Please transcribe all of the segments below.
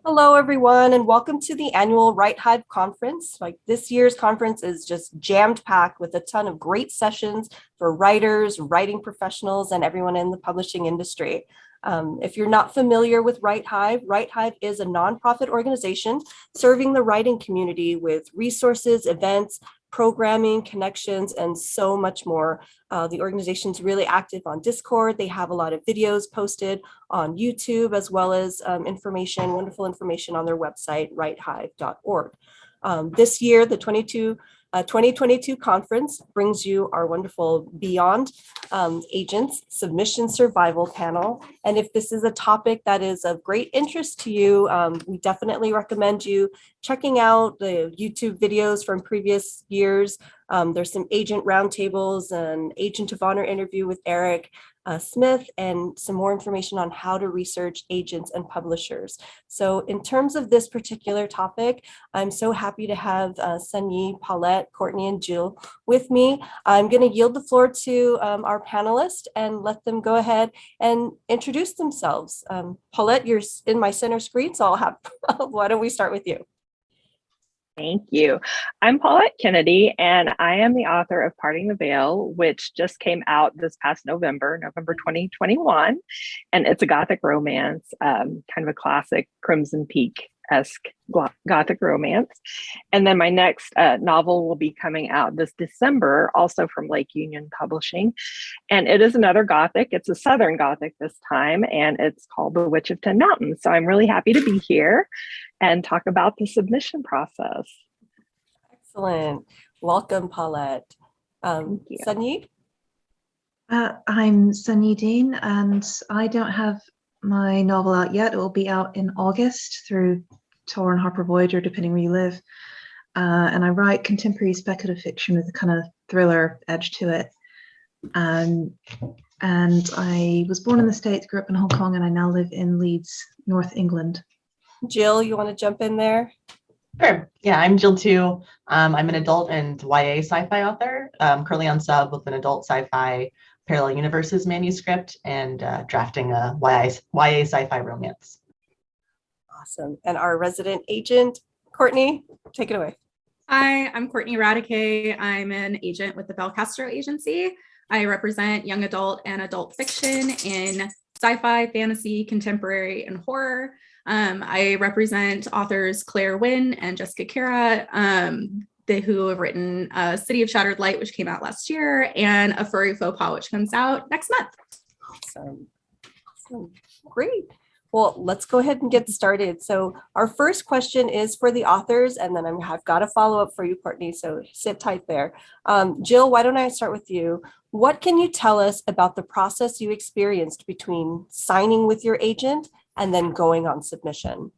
Hello, everyone, and welcome to the annual WriteHive conference. Like this year's conference is just jammed packed with a ton of great sessions for writers, writing professionals, and everyone in the publishing industry. If you're not familiar with WriteHive, WriteHive is a nonprofit organization serving the writing community with resources, events, programming, connections, and so much more. The organization's really active on Discord. They have a lot of videos posted on YouTube, as well as wonderful information on their website, writehive.org. This year, the 2022 conference brings you our wonderful Beyond Agents Submission Survival panel. And if this is a topic that is of great interest to you, we definitely recommend you checking out the YouTube videos from previous years. There's some agent roundtables, an agent of honor interview with Eric Smith, and some more information on how to research agents and publishers. So in terms of this particular topic, I'm so happy to have Sunyi, Paulette, Courtney, and Jill with me. I'm going to yield the floor to our panelists and let them go ahead and introduce themselves. Paulette, you're in my center screen, so I'll have, why don't we start with you? Thank you. I'm Paulette Kennedy, and I am the author of Parting the Veil, which just came out this past November 2021. And it's a Gothic romance, kind of a classic Crimson Peak-esque Gothic romance. And then my next novel will be coming out this December, also from Lake Union Publishing. And it is another Gothic. It's a Southern Gothic this time, and it's called The Witch of Ten Mountains. So I'm really happy to be here and talk about the submission process. Excellent. Welcome, Paulette. Sunyi? I'm Sunyi Dean, and I don't have my novel out yet. It will be out in August through Tor and Harper Voyager, depending where you live. And I write contemporary speculative fiction with a kind of thriller edge to it. And I was born in the States, grew up in Hong Kong, and I now live in Leeds, North England. Jill, you want to jump in there? Sure. Yeah, I'm Jill too. I'm an adult and YA sci-fi author, currently on sub with an adult sci-fi parallel universes manuscript and drafting a YA sci-fi romance. Awesome. And our resident agent, Courtney, take it away. Hi, I'm Courtney Radeke. I'm an agent with the Bel Castro Agency. I represent young adult and adult fiction in sci-fi, fantasy, contemporary, and horror. I represent authors Claire Wynn and Jessica Kara, who have written City of Shattered Light, which came out last year, and A Furry Faux Pas, which comes out next month. Awesome. Great. Well, let's go ahead and get started. So our first question is for the authors, and then I've got a follow-up for you, Courtney, so sit tight there. Jill, why don't I start with you? What can you tell us about the process you experienced between signing with your agent and then going on submission?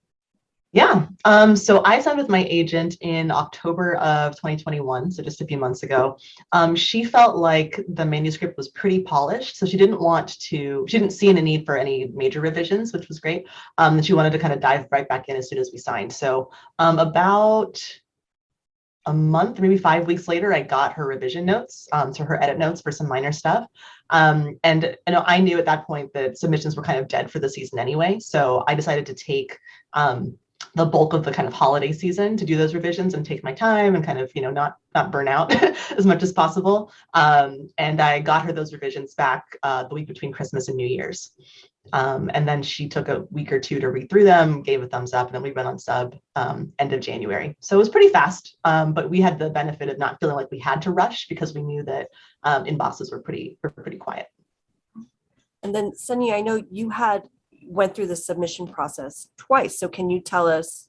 Yeah, so I signed with my agent in October of 2021, so just a few months ago. She felt like the manuscript was pretty polished, so she didn't see any need for any major revisions, which was great. And she wanted to kind of dive right back in as soon as we signed. So about a month, maybe 5 weeks later, I got her revision notes, so her edit notes for some minor stuff. And I knew at that point that submissions were kind of dead for the season anyway. So I decided to take the bulk of the kind of holiday season to do those revisions and take my time and kind of, not burn out as much as possible. And I got her those revisions back the week between Christmas and New Year's. And then she took a week or two to read through them, gave a thumbs up, and then we went on sub end of January. So it was pretty fast, but we had the benefit of not feeling like we had to rush because we knew that inboxes were pretty quiet. And then Sunyi, I know you went through the submission process twice. So can you tell us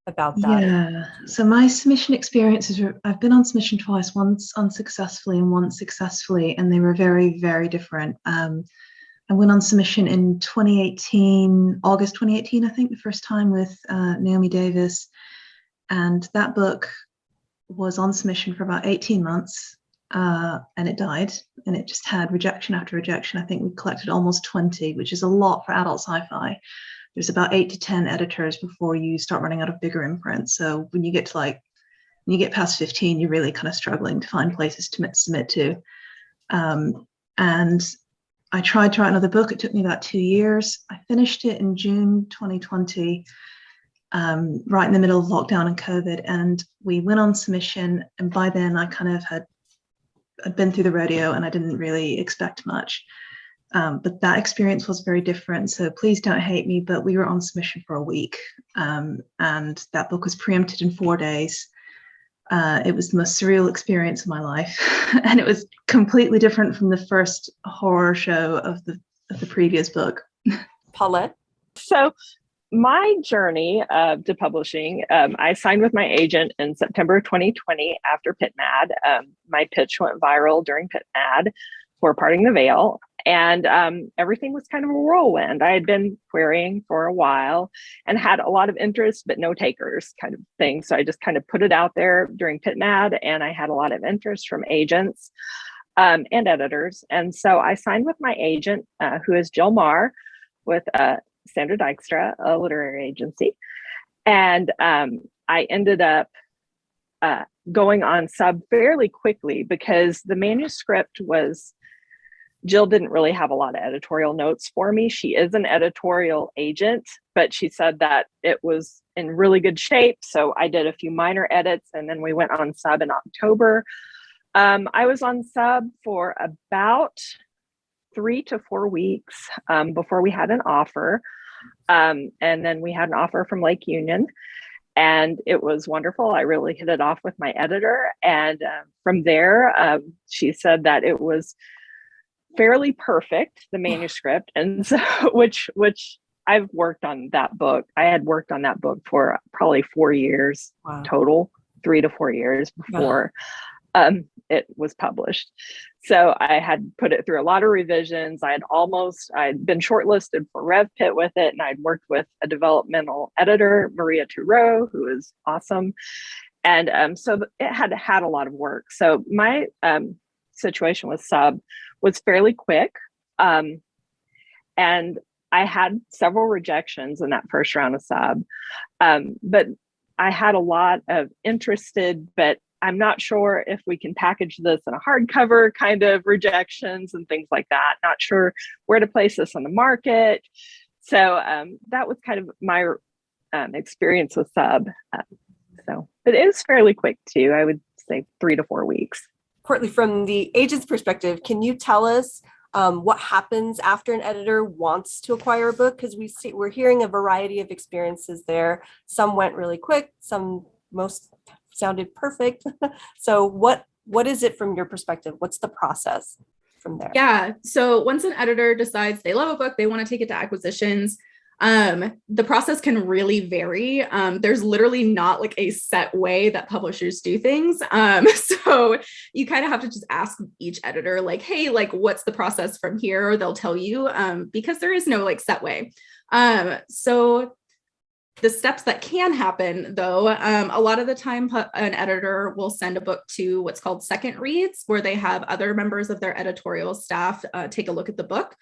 about that? Yeah, so my submission experiences, I've been on submission twice, once unsuccessfully and once successfully, and they were very, very different. I went on submission in 2018, August 2018, I think, the first time with Naomi Davis. And that book was on submission for about 18 months. And it died, and it just had rejection after rejection. I think we collected almost 20, which is a lot for adult sci-fi. There's about 8 to 10 editors before you start running out of bigger imprints. So when you get past 15, you're really kind of struggling to find places to submit to. And I tried to write another book. It took me about 2 years. I finished it in June 2020. right in the middle of lockdown and COVID, and we went on submission. And by then I kind of I'd been through the rodeo and I didn't really expect much. But that experience was very different. So please don't hate me, but we were on submission for a week. And that book was preempted in 4 days. It was the most surreal experience of my life. And it was completely different from the first horror show of the previous book. Paulette? So my journey to publishing, I signed with my agent in September 2020 after PitMad. My pitch went viral during PitMad for Parting the Veil. And everything was kind of a whirlwind. I had been querying for a while and had a lot of interest, but no takers kind of thing. So I just kind of put it out there during PitMad, and I had a lot of interest from agents and editors. And so I signed with my agent, who is Jill Marr with Sandra Dykstra, a literary agency. And I ended up going on sub fairly quickly because the manuscript was, Jill didn't really have a lot of editorial notes for me. She is an editorial agent, but she said that it was in really good shape. So I did a few minor edits, and then we went on sub in October. I was on sub for about 3 to 4 weeks before we had an offer. And then we had an offer from Lake Union, and it was wonderful. I really hit it off with my editor. And from there, she said that it was fairly perfect, the manuscript. And so, which I've worked on that book. I had worked on that book for probably 4 years total, 3 to 4 years before it was published. So I had put it through a lot of revisions. I'd been shortlisted for RevPit with it, and I'd worked with a developmental editor, Maria Toureau, who is awesome. And so it had a lot of work. So my situation with sub was fairly quick. And I had several rejections in that first round of sub. But I had a lot of interested, but I'm not sure if we can package this in a hardcover kind of rejections and things like that. Not sure where to place this on the market. So that was kind of my experience with sub. So it is fairly quick too. I would say 3 to 4 weeks. Courtney, from the agent's perspective, can you tell us what happens after an editor wants to acquire a book? Because we're hearing a variety of experiences there. Some went really quick, most sounded perfect. So what is it from your perspective? What's the process from there? Yeah. So once an editor decides they love a book, they want to take it to acquisitions, the process can really vary. There's literally not like a set way that publishers do things. So you kind of have to just ask each editor, like, hey, like, what's the process from here? Or they'll tell you, because there is no like set way. So the steps that can happen, though, a lot of the time, an editor will send a book to what's called second reads, where they have other members of their editorial staff take a look at the book,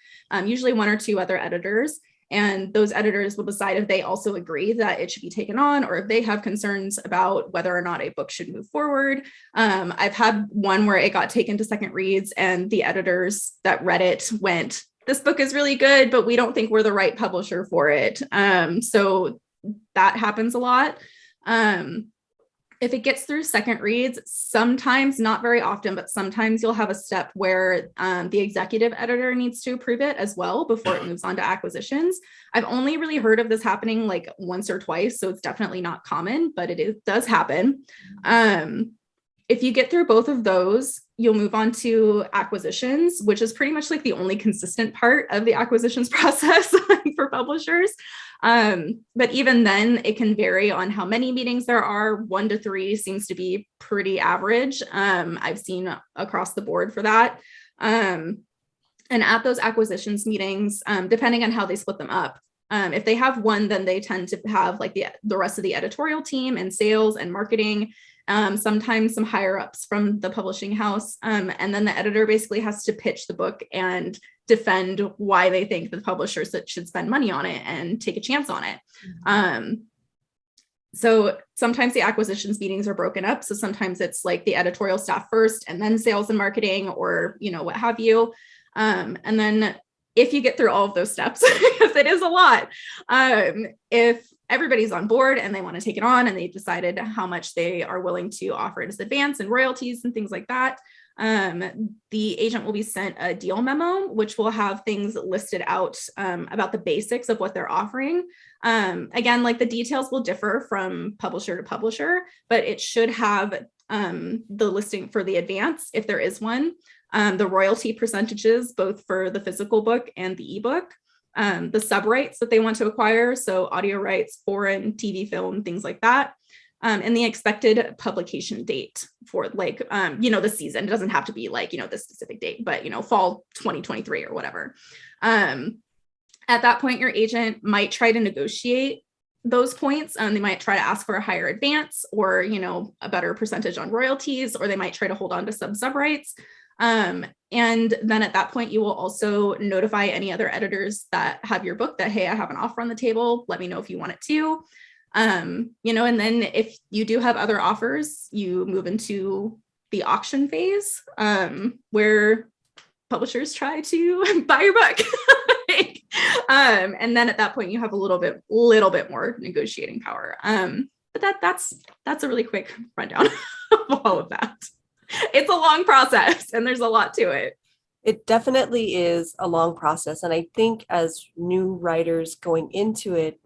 usually 1 or 2 other editors. And those editors will decide if they also agree that it should be taken on, or if they have concerns about whether or not a book should move forward. I've had one where it got taken to second reads, and the editors that read it went, "This book is really good, but we don't think we're the right publisher for it." So that happens a lot. If it gets through second reads, sometimes, not very often, but sometimes you'll have a step where the executive editor needs to approve it as well before it moves on to acquisitions. I've only really heard of this happening like once or twice, so it's definitely not common, but it does happen. If you get through both of those, you'll move on to acquisitions, which is pretty much like the only consistent part of the acquisitions process for publishers. But even then, it can vary on how many meetings there are. 1 to 3 seems to be pretty average. I've seen across the board for that. And at those acquisitions meetings, depending on how they split them up, if they have one, then they tend to have like the rest of the editorial team and sales and marketing, sometimes some higher ups from the publishing house. And then the editor basically has to pitch the book and defend why they think the publishers should spend money on it and take a chance on it. So sometimes the acquisitions meetings are broken up. So sometimes it's like the editorial staff first and then sales and marketing, or, what have you. And then if you get through all of those steps, because it is a lot, if everybody's on board and they want to take it on, and they've decided how much they are willing to offer it as advance and royalties and things like that, the agent will be sent a deal memo, which will have things listed out about the basics of what they're offering. Again, like the details will differ from publisher to publisher, but it should have the listing for the advance, if there is one, the royalty percentages, both for the physical book and the ebook, the sub rights that they want to acquire, so audio rights, foreign, TV, film, things like that. And the expected publication date for like, the season. It doesn't have to be like, the specific date, but, fall 2023 or whatever. At that point, your agent might try to negotiate those points. They might try to ask for a higher advance or, a better percentage on royalties, or they might try to hold on to some sub rights. And then at that point, you will also notify any other editors that have your book that, hey, I have an offer on the table. Let me know if you want it too. And then if you do have other offers, you move into the auction phase, where publishers try to buy your book. And then at that point, you have a little bit more negotiating power. But that's a really quick rundown of all of that. It's a long process and there's a lot to it. It definitely is a long process. And I think as new writers going into it,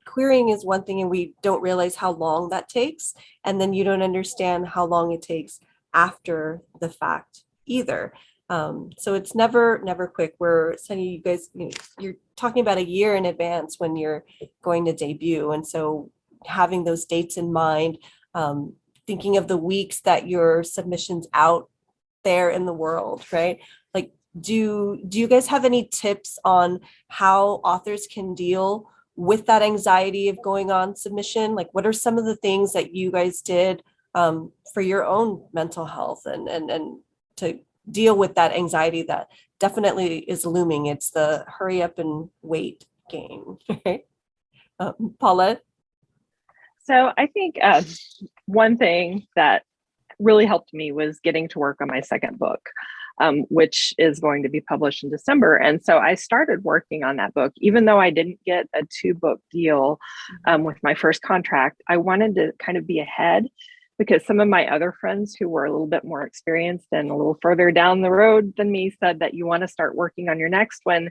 querying is one thing and we don't realize how long that takes. And then you don't understand how long it takes after the fact either. So it's never quick. Where Sunny, you guys, you're talking about a year in advance when you're going to debut. And so having those dates in mind, thinking of the weeks that your submission's out there in the world, right? Like, do you guys have any tips on how authors can deal with that anxiety of going on submission? Like, what are some of the things that you guys did for your own mental health and to deal with that anxiety that definitely is looming? It's the hurry up and wait game, right? Paulette? So I think one thing that really helped me was getting to work on my second book, which is going to be published in December. And so I started working on that book, even though I didn't get a 2-book deal with my first contract. I wanted to kind of be ahead because some of my other friends who were a little bit more experienced and a little further down the road than me said that you want to start working on your next one,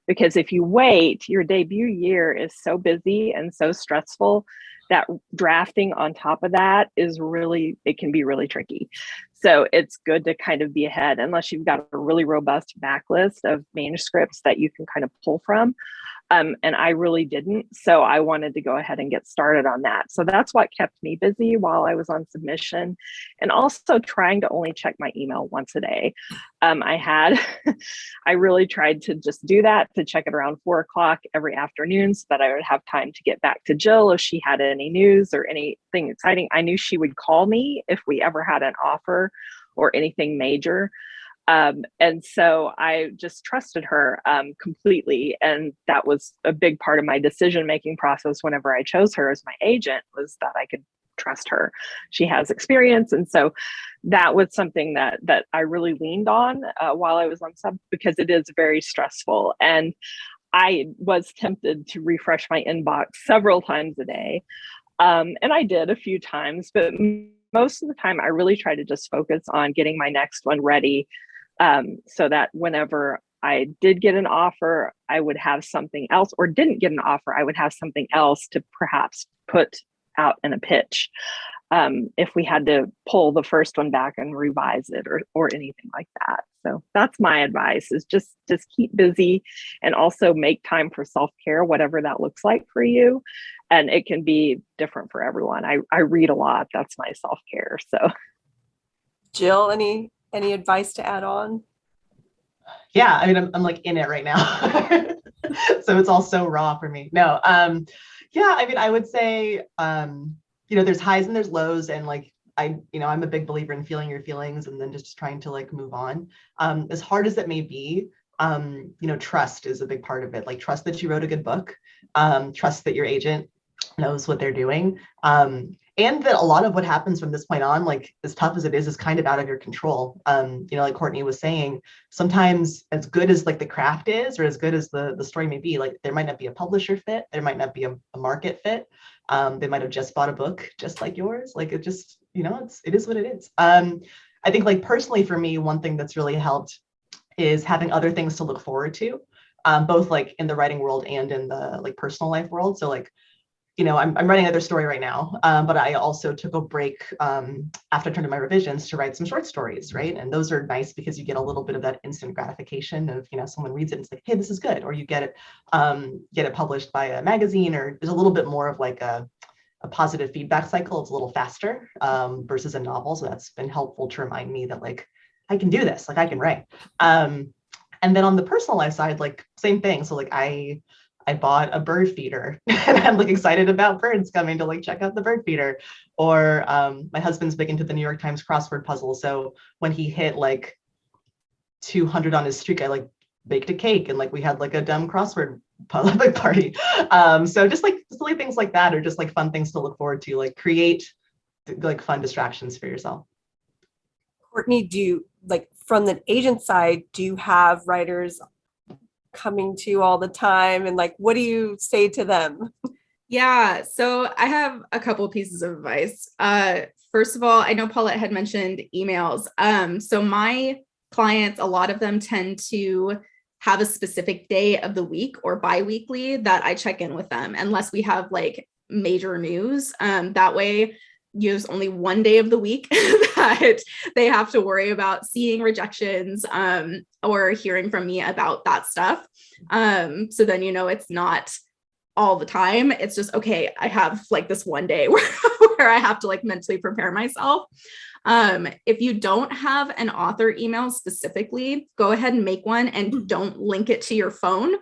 because if you wait, your debut year is so busy and so stressful that drafting on top of that it can be really tricky. So it's good to kind of be ahead unless you've got a really robust backlist of manuscripts that you can kind of pull from. And I really didn't. So I wanted to go ahead and get started on that. So that's what kept me busy while I was on submission, and also trying to only check my email once a day. I really tried to just do that, to check it around 4:00 every afternoon so that I would have time to get back to Jill if she had any news or anything exciting. I knew she would call me if we ever had an offer or anything major. And so I just trusted her completely. And that was a big part of my decision-making process whenever I chose her as my agent, was that I could trust her. She has experience. And so that was something that I really leaned on while I was on sub, because it is very stressful. And I was tempted to refresh my inbox several times a day. And I did a few times, but most of the time I really try to just focus on getting my next one ready. So that whenever I did get an offer, I would have something else, or didn't get an offer, I would have something else to perhaps put out in a pitch. If we had to pull the first one back and revise it or anything like that. So that's my advice, is just keep busy and also make time for self-care, whatever that looks like for you. And it can be different for everyone. I read a lot. That's my self-care. So Jill, any advice to add on? Yeah, I mean, I'm like in it right now. So it's all so raw for me. No, yeah, I mean, I would say, there's highs and there's lows, and like, I'm a big believer in feeling your feelings and then just trying to like move on. As hard as it may be, trust is a big part of it. Like, trust that you wrote a good book, trust that your agent knows what they're doing. and that a lot of what happens from this point on, like as tough as it is kind of out of your control. Like Courtney was saying, sometimes as good as like the craft is, or as good as the story may be, like there might not be a publisher fit, there might not be a market fit. They might have just bought a book just like yours. Like it just, it is what it is. I think like personally for me, one thing that's really helped is having other things to look forward to, both like in the writing world and in the like personal life world. So like, I'm writing another story right now, but I also took a break after I turned in my revisions to write some short stories, right? And those are nice because you get a little bit of that instant gratification of, someone reads it and it's like, hey, this is good, or you get it published by a magazine, or there's a little bit more of like a positive feedback cycle. It's a little faster versus a novel, so that's been helpful to remind me that like I can do this, like I can write. And then on the personal life side, like same thing. So like I bought a bird feeder and I'm like excited about birds coming to like check out the bird feeder. Or my husband's big into the New York Times crossword puzzle. So when he hit like 200 on his streak, I like baked a cake and like we had like a dumb crossword puzzle party. So just like silly things like that, or just like fun things to look forward to, like create like fun distractions for yourself. Courtney, do you, like from the agent side, do you have writers coming to you all the time, and like what do you say to them? Yeah, so I have a couple pieces of advice. First of all, I know Paulette had mentioned emails. So my clients, a lot of them tend to have a specific day of the week or bi-weekly that I check in with them, unless we have like major news. That way there's only one day of the week that they have to worry about seeing rejections or hearing from me about that stuff. So then, it's not all the time. It's just, okay, I have like this one day where I have to like mentally prepare myself. If you don't have an author email specifically, go ahead and make one and don't link it to your phone.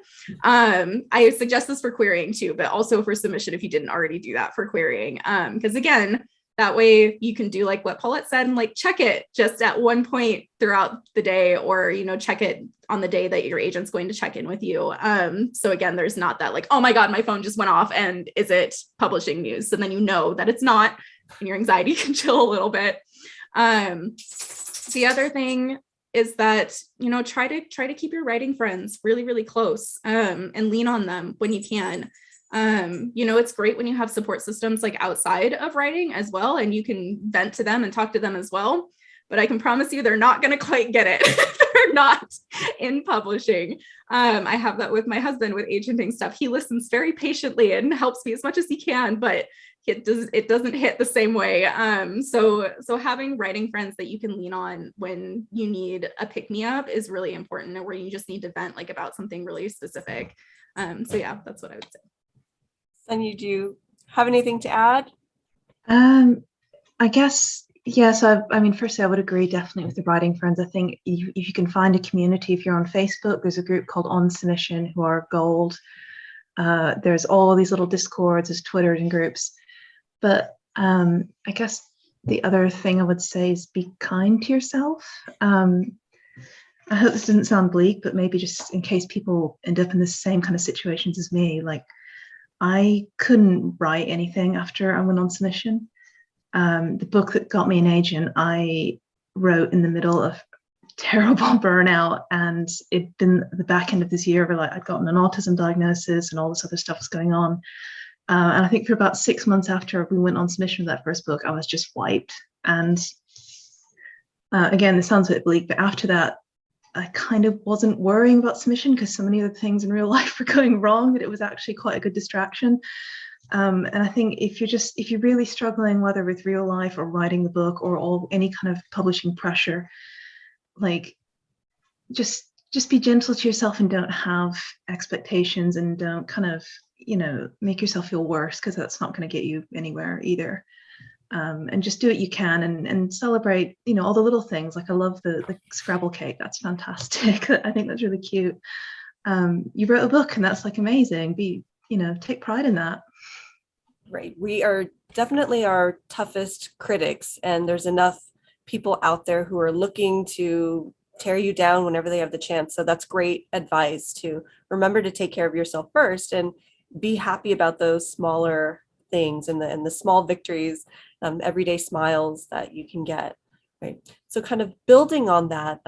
I suggest this for querying too, but also for submission if you didn't already do that for querying. Because again, that way you can do like what Paulette said and like check it just at one point throughout the day, or, check it on the day that your agent's going to check in with you. So again, there's not that like, oh my God, my phone just went off and is it publishing news? So then that it's not, and your anxiety can chill a little bit. The other thing is that, try to keep your writing friends really, really close and lean on them when you can. It's great when you have support systems like outside of writing as well, and you can vent to them and talk to them as well. But I can promise you they're not going to quite get it. They're not in publishing. I have that with my husband with agenting stuff. He listens very patiently and helps me as much as he can, but it doesn't hit the same way. So having writing friends that you can lean on when you need a pick-me-up is really important, or where you just need to vent like about something really specific. So yeah, that's what I would say. Sunyi, do you have anything to add? I guess, yes. Firstly, I would agree definitely with the writing friends. I think if you can find a community, if you're on Facebook, there's a group called On Submission who are gold. There's all these little Discords, there's Twitters and groups. But I guess the other thing I would say is be kind to yourself. I hope this doesn't sound bleak, but maybe just in case people end up in the same kind of situations as me, like I couldn't write anything after I went on submission. The book that got me an agent, I wrote in the middle of terrible burnout, and it'd been the back end of this year where like I'd gotten an autism diagnosis and all this other stuff was going on. And I think for about 6 months after we went on submission with that first book, I was just wiped. And again, this sounds a bit bleak, but after that, I kind of wasn't worrying about submission because so many other things in real life were going wrong that it was actually quite a good distraction. And I think if you're really struggling, whether with real life or writing the book or any kind of publishing pressure, like just be gentle to yourself and don't have expectations, and don't kind of, make yourself feel worse, because that's not going to get you anywhere either. And just do what you can and celebrate, all the little things. Like I love the Scrabble cake. That's fantastic. I think that's really cute. You wrote a book and that's like amazing. Take pride in that. Right. We are definitely our toughest critics, and there's enough people out there who are looking to tear you down whenever they have the chance. So that's great advice, to remember to take care of yourself first and be happy about those smaller things and the small victories, everyday smiles that you can get, right? So kind of building on that,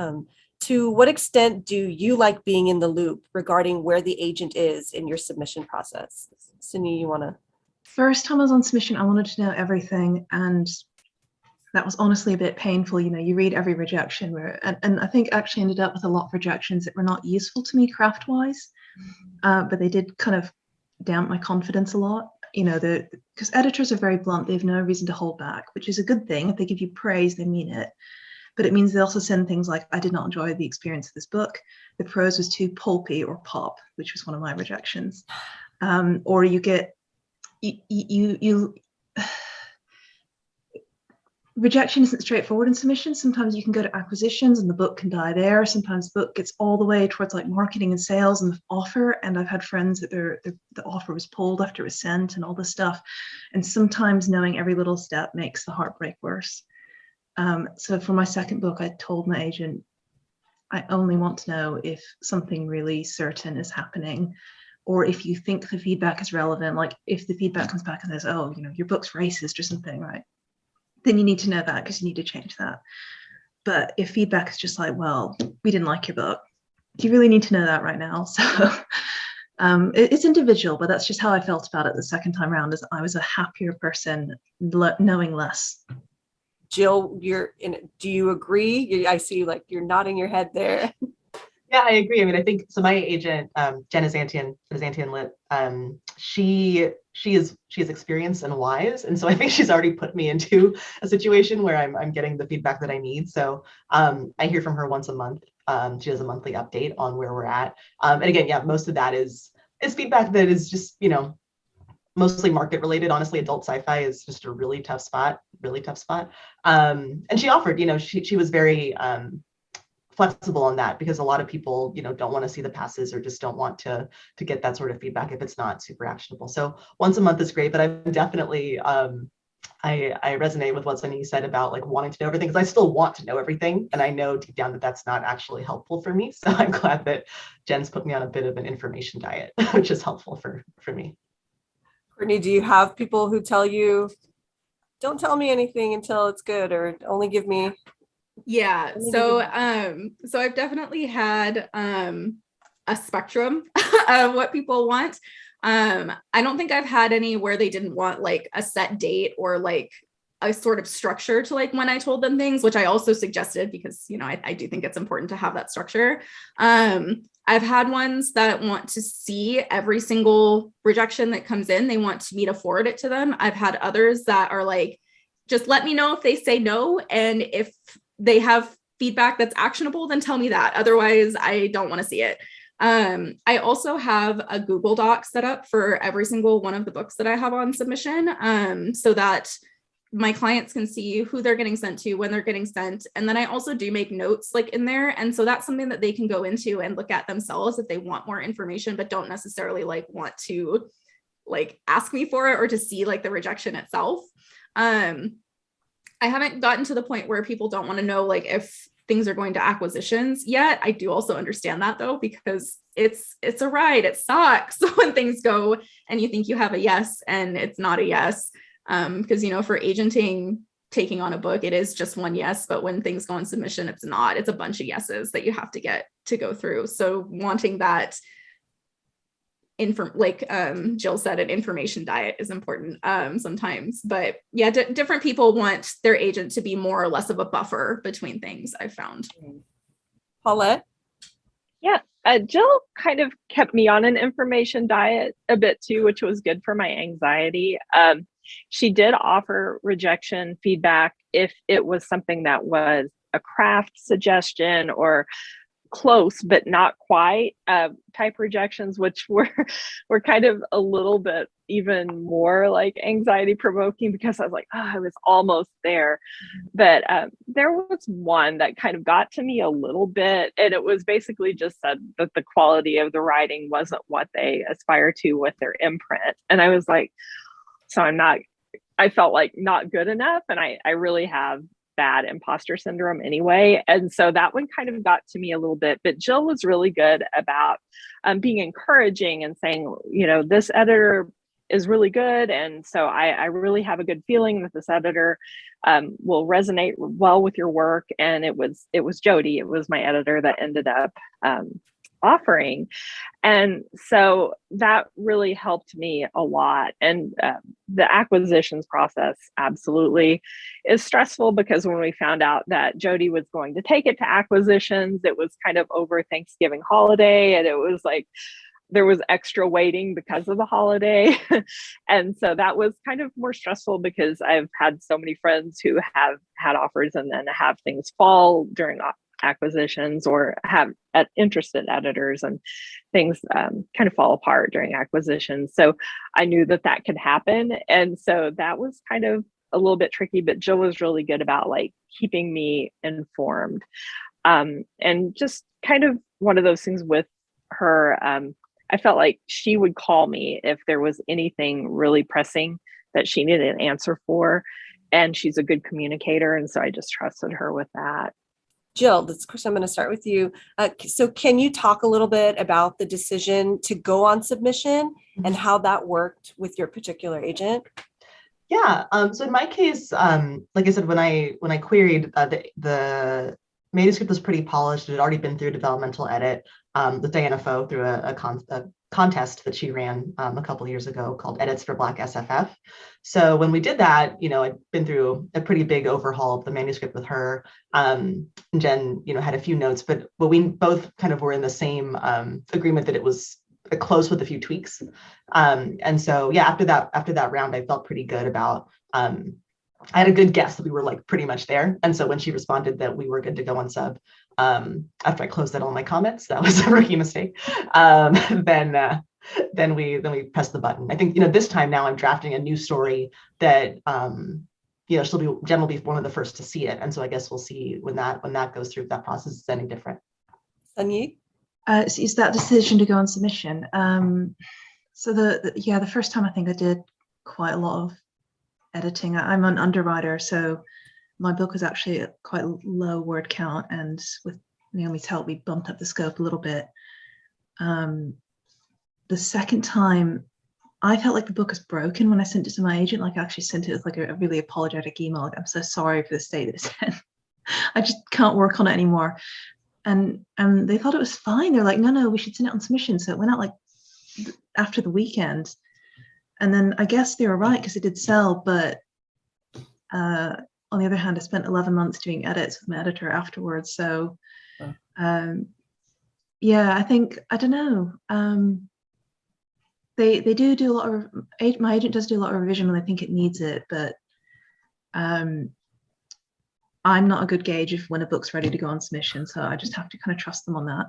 to what extent do you like being in the loop regarding where the agent is in your submission process? Sunyi, you want to? First time I was on submission, I wanted to know everything, and that was honestly a bit painful. You know, you read every rejection, and I think actually ended up with a lot of rejections that were not useful to me craft-wise, but they did kind of damp my confidence a lot. You know, because editors are very blunt, they have no reason to hold back, which is a good thing. If they give you praise, they mean it. But it means they also send things like, I did not enjoy the experience of this book. The prose was too pulpy or pop, which was one of my rejections. Or you get, rejection isn't straightforward in submissions. Sometimes you can go to acquisitions and the book can die there. Sometimes the book gets all the way towards like marketing and sales and the offer. And I've had friends that the offer was pulled after it was sent and all this stuff. And sometimes knowing every little step makes the heartbreak worse. So for my second book, I told my agent, I only want to know if something really certain is happening, or if you think the feedback is relevant. Like if the feedback comes back and says, oh, you know, your book's racist or something, right? Then you need to know that because you need to change that. But if feedback is just like, well, we didn't like your book, you really need to know that right now. So it's individual, but that's just how I felt about it the second time around, is I was a happier person knowing less. Jill, do you agree? I see like you're nodding your head there. Yeah, I agree. I mean, I think so. My agent, Jen Azantian Lit, she is experienced and wise, and so I think she's already put me into a situation where I'm getting the feedback that I need. So I hear from her once a month. She does a monthly update on where we're at, and again, yeah, most of that is feedback that is just, you know, mostly market related. Honestly, adult sci-fi is just a really tough spot. And she offered, you know, she was very flexible on that, because a lot of people, you know, don't want to see the passes or just don't want to get that sort of feedback if it's not super actionable. So once a month is great, but I'm definitely I resonate with what Sunyi said about like wanting to know everything, because I still want to know everything, and I know deep down that that's not actually helpful for me. So I'm glad that Jen's put me on a bit of an information diet, which is helpful for me. Courtney, do you have people who tell you, don't tell me anything until it's good, or only give me? Yeah, so I've definitely had a spectrum of what people want. I don't think I've had any where they didn't want like a set date or like a sort of structure to like when I told them things, which I also suggested because, you know, I do think it's important to have that structure. I've had ones that want to see every single rejection that comes in. They want me to forward it to them. I've had others that are like, just let me know if they say no. And if they have feedback that's actionable, then tell me that. Otherwise, I don't want to see it. I also have a Google Doc set up for every single one of the books that I have on submission, so that my clients can see who they're getting sent to, when they're getting sent. And then I also do make notes like in there. And so that's something that they can go into and look at themselves if they want more information, but don't necessarily like want to like ask me for it or to see like the rejection itself. I haven't gotten to the point where people don't want to know like if things are going to acquisitions yet. I do also understand that though, because it's a ride. It sucks when things go and you think you have a yes and it's not a yes. Because, you know, for agenting, taking on a book, it is just one yes, but when things go on submission, it's not. It's a bunch of yeses that you have to get to go through. So wanting that like Jill said, an information diet is important sometimes. But yeah, different people want their agent to be more or less of a buffer between things, I've found. Paulette? Yeah, Jill kind of kept me on an information diet a bit too, which was good for my anxiety. She did offer rejection feedback if it was something that was a craft suggestion or close but not quite type rejections, which were kind of a little bit even more like anxiety provoking, because I was like, oh, I was almost there. But there was one that kind of got to me a little bit, and it was basically just said that the quality of the writing wasn't what they aspire to with their imprint. And I was like, so I felt like not good enough, and I really have bad imposter syndrome anyway. And so that one kind of got to me a little bit, but Jill was really good about being encouraging and saying, you know, this editor is really good. And so I really have a good feeling that this editor will resonate well with your work. And it was Jody, it was my editor that ended up offering. And so that really helped me a lot. And the acquisitions process absolutely is stressful, because when we found out that Jody was going to take it to acquisitions, it was kind of over Thanksgiving holiday. And it was like, there was extra waiting because of the holiday. And so that was kind of more stressful, because I've had so many friends who have had offers and then have things fall during acquisitions, or have interested editors and things kind of fall apart during acquisitions. So I knew that could happen. And so that was kind of a little bit tricky, but Jill was really good about like keeping me informed. And just kind of one of those things with her, I felt like she would call me if there was anything really pressing that she needed an answer for. And she's a good communicator. And so I just trusted her with that. Jill, this Chris, I'm going to start with you. So can you talk a little bit about the decision to go on submission and how that worked with your particular agent? Yeah. So in my case, like I said, when I queried, the manuscript was pretty polished. It had already been through developmental edit with Diana Foe through a contest that she ran a couple of years ago called Edits for Black SFF. So when we did that, I'd been through a pretty big overhaul of the manuscript with her. And Jen, had a few notes, but we both kind of were in the same agreement that it was close with a few tweaks. And so, yeah, after that round, I felt pretty good about, I had a good guess that we were like pretty much there. And so when she responded that we were good to go on sub, after I closed out all my comments, that was a rookie mistake. Then we pressed the button. I think, this time now I'm drafting a new story that, Jen will be one of the first to see it. And so I guess we'll see when that goes through, if that process is any different. Sunyi? Is that decision to go on submission? So the first time I think I did quite a lot of editing. I'm an underwriter, so my book was actually at quite a low word count, and with Naomi's help, we bumped up the scope a little bit. The second time, I felt like the book was broken when I sent it to my agent. Like I actually sent it with like a really apologetic email. Like, I'm so sorry for the state that it's in. I just can't work on it anymore. And they thought it was fine. They're like, no, we should send it on submission. So it went out like after the weekend. And then I guess they were right, because it did sell. But on the other hand, I spent 11 months doing edits with my editor afterwards. So yeah, I think, I don't know. They do a lot of, my agent does do a lot of revision when I think it needs it, but I'm not a good gauge of when a book's ready to go on submission, so I just have to kind of trust them on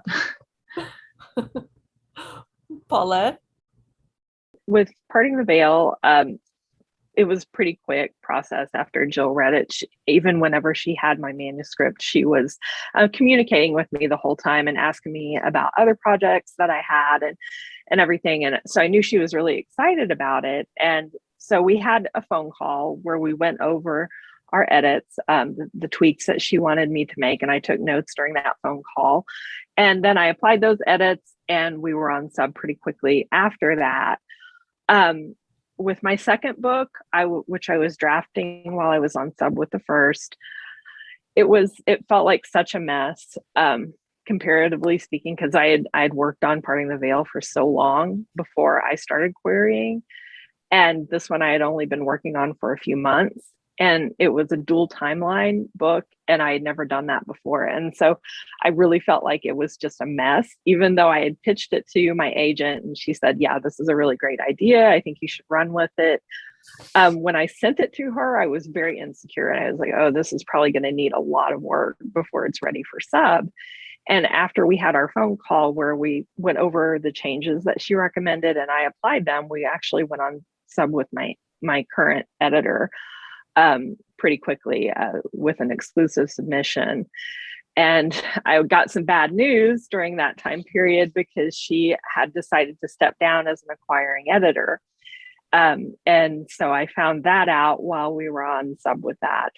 that. Paulette? With Parting the Veil, it was pretty quick process after Jill read it. Even whenever she had my manuscript, she was communicating with me the whole time and asking me about other projects that I had and everything. And so I knew she was really excited about it. And so we had a phone call where we went over our edits, the tweaks that she wanted me to make. And I took notes during that phone call. And then I applied those edits, and we were on sub pretty quickly after that. With my second book, which I was drafting while I was on sub with the first, it felt like such a mess, comparatively speaking, because I had worked on Parting the Veil for so long before I started querying. And this one I had only been working on for a few months. And it was a dual timeline book, and I had never done that before. And so I really felt like it was just a mess, even though I had pitched it to my agent and she said, yeah, this is a really great idea. I think you should run with it. When I sent it to her, I was very insecure, and I was like, oh, this is probably going to need a lot of work before it's ready for sub. And after we had our phone call where we went over the changes that she recommended and I applied them, we actually went on sub with my current editor pretty quickly with an exclusive submission. And I got some bad news during that time period, because she had decided to step down as an acquiring editor. And so I found that out while we were on sub with that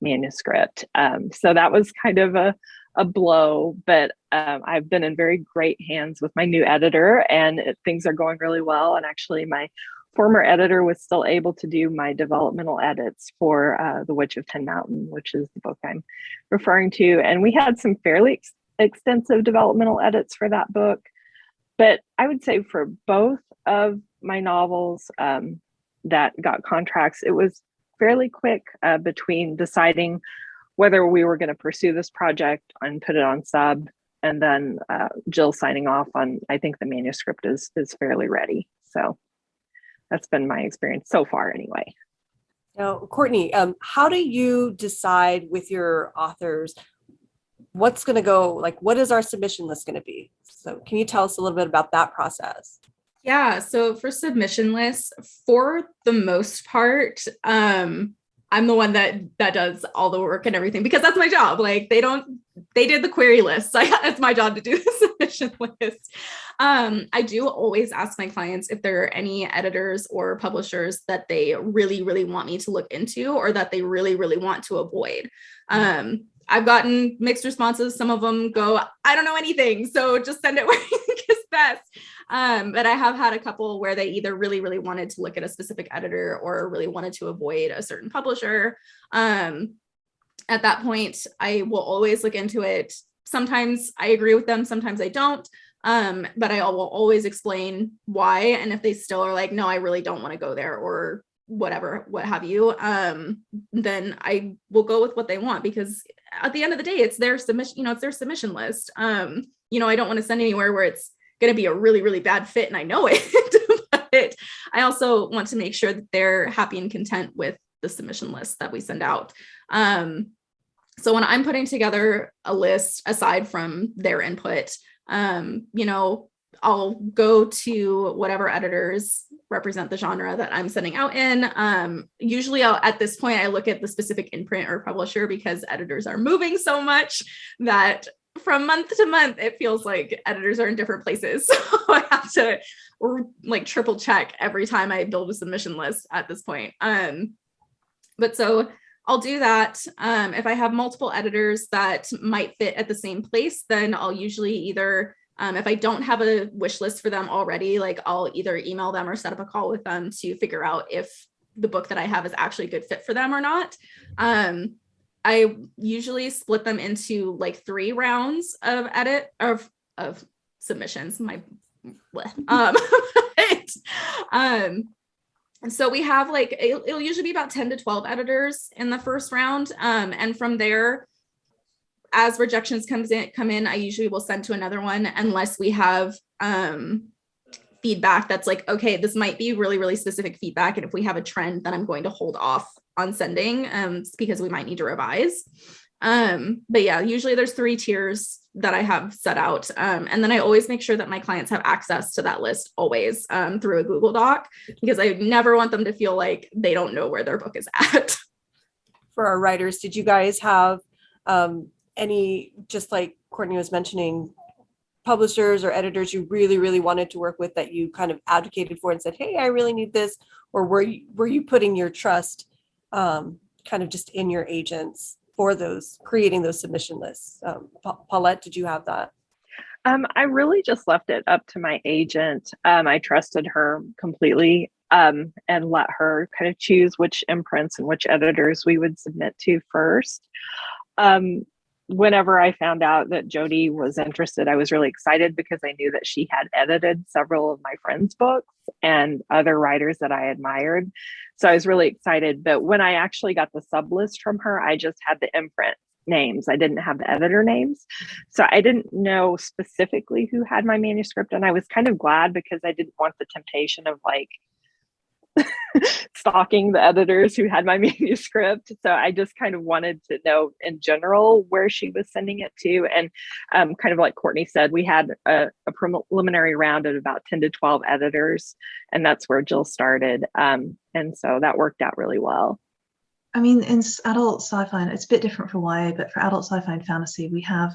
manuscript. So that was kind of a blow, but I've been in very great hands with my new editor, and things are going really well. And actually my former editor was still able to do my developmental edits for The Witch of Ten Mountain, which is the book I'm referring to. And we had some fairly extensive developmental edits for that book. But I would say for both of my novels that got contracts, it was fairly quick between deciding whether we were going to pursue this project and put it on sub, and then Jill signing off on, I think the manuscript is fairly ready. So that's been my experience so far anyway. Now, Courtney, how do you decide with your authors what's going to go, like, what is our submission list going to be? So can you tell us a little bit about that process? Yeah, so for submission lists, for the most part, I'm the one that does all the work and everything, because that's my job. Like they did the query list. So it's my job to do the submission list. I do always ask my clients if there are any editors or publishers that they really, really want me to look into, or that they really, really want to avoid. I've gotten mixed responses. Some of them go, I don't know anything, so just send it where you think is best. But I have had a couple where they either really, really wanted to look at a specific editor or really wanted to avoid a certain publisher. At that point, I will always look into it. Sometimes I agree with them, sometimes I don't. But I will always explain why. And if they still are like, no, I really don't want to go there, or whatever, what have you, then I will go with what they want, because at the end of the day, it's their submission, it's their submission list. I don't want to send anywhere where it's going to be a really, really bad fit, and I know it. But I also want to make sure that they're happy and content with the submission list that we send out. So when I'm putting together a list, aside from their input, I'll go to whatever editors represent the genre that I'm sending out in. Usually at this point, I look at the specific imprint or publisher, because editors are moving so much that from month to month, it feels like editors are in different places. So I have to triple check every time I build a submission list at this point. But so I'll do that. If I have multiple editors that might fit at the same place, then I'll usually either, if I don't have a wish list for them already, I'll either email them or set up a call with them to figure out if the book that I have is actually a good fit for them or not. I usually split them into 3 rounds of submissions. So we have it'll usually be about 10 to 12 editors in the first round. And from there, as rejections come in, I usually will send to another one, unless we have feedback that's okay, this might be really, really specific feedback. And if we have a trend, then I'm going to hold off on sending because we might need to revise. But yeah, usually there's 3 tiers that I have set out. And then I always make sure that my clients have access to that list always through a Google Doc, because I never want them to feel like they don't know where their book is at. For our writers, did you guys have any, just like Courtney was mentioning, publishers or editors you really, really wanted to work with that you kind of advocated for and said, hey, I really need this? Or were you putting your trust kind of just in your agents for creating those submission lists? Paulette, did you have that? I really just left it up to my agent. I trusted her completely and let her kind of choose which imprints and which editors we would submit to first. Whenever I found out that Jody was interested, I was really excited, because I knew that she had edited several of my friends' books and other writers that I admired. So I was really excited. But when I actually got the sub list from her, I just had the imprint names. I didn't have the editor names. So I didn't know specifically who had my manuscript. And I was kind of glad, because I didn't want the temptation of stalking the editors who had my manuscript. So I just kind of wanted to know in general where she was sending it to. And kind of like Courtney said, we had a preliminary round of about 10 to 12 editors, and that's where Jill started. And so that worked out really well. I mean, in adult sci-fi, it's a bit different for YA, but for adult sci-fi and fantasy, we have